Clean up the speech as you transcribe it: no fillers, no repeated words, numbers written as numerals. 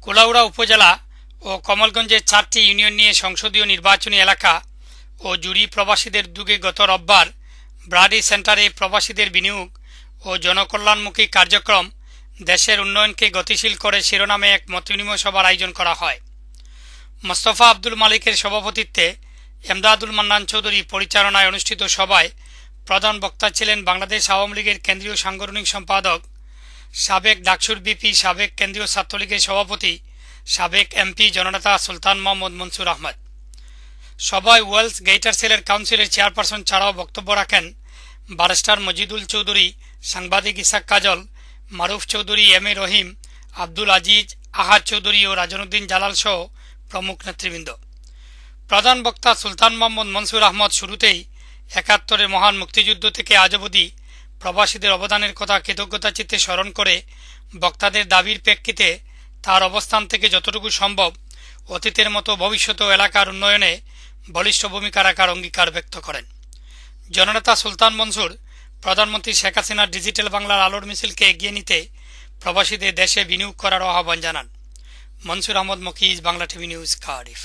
কুলাউড়া উপজেলা ও কমলগঞ্জের 4টি ইউনিয়ন নিয়ে সংসদীয় নির্বাচনী এলাকা ও জুড়ি প্রবাসীদের উদ্যোগে গত রোববার ব্রাডি সেন্টারে প্রবাসীদের বিনিয়োগ ও জনকল্যাণমুখী কার্যক্রম দেশের উন্নয়নকে গতিশীল করে শিরোনামে এক মতবিনিময় সভার আয়োজন করা হয়। মোস্তফা আব্দুল মালিকের সভাপতিত্বে এমদাদুল মান্নান চৌধুরী পরিচালনায় অনুষ্ঠিত সভায় প্রধান বক্তা ছিলেন বাংলাদেশ আওয়ামী লীগের কেন্দ্রীয় সাংগঠনিক সম্পাদক, সাবেক ডাকসুর বিপি, সাবেক কেন্দ্রীয় ছাত্রলীগের সভাপতি, সাবেক এমপি জননেতা সুলতান মোহাম্মদ মনসুর আহমদ। সভায় ওয়েলস গেইটার সেলের কাউন্সিলের চেয়ারপারসন ছাড়াও বক্তব্য রাখেন ব্যারিস্টার মজিদুল চৌধুরী, সাংবাদিক ইসাক কাজল, মারুফ চৌধুরী, এম এ রহিম, আব্দুল আজিজ, আহাদ চৌধুরী ও রাজনুদ্দিন জালাল সহ প্রমুখ নেতৃবৃন্দ। প্রধান বক্তা সুলতান মোহাম্মদ মনসুর আহমদ শুরুতেই ৭১-এর মহান মুক্তিযুদ্ধ থেকে আজ অবধি প্রবাসীদের অবদানের কথা কৃতজ্ঞতা চিত্তে স্মরণ করে বক্তাদের দাবির প্রেক্ষিতে তার অবস্থান থেকে যতটুকু সম্ভব অতীতের মতো ভবিষ্যতেও এলাকার উন্নয়নে বলিষ্ঠ ভূমিকা রাখার অঙ্গীকার ব্যক্ত করেন। জননেতা সুলতান মনসুর প্রধানমন্ত্রী শেখ হাসিনার ডিজিটাল বাংলার আলোর মিছিলকে এগিয়ে নিতে প্রবাসীদের দেশে বিনিয়োগ করার আহ্বান জানান। Mansur Ahmed Mokiz, Bangla TV news, Cardiff.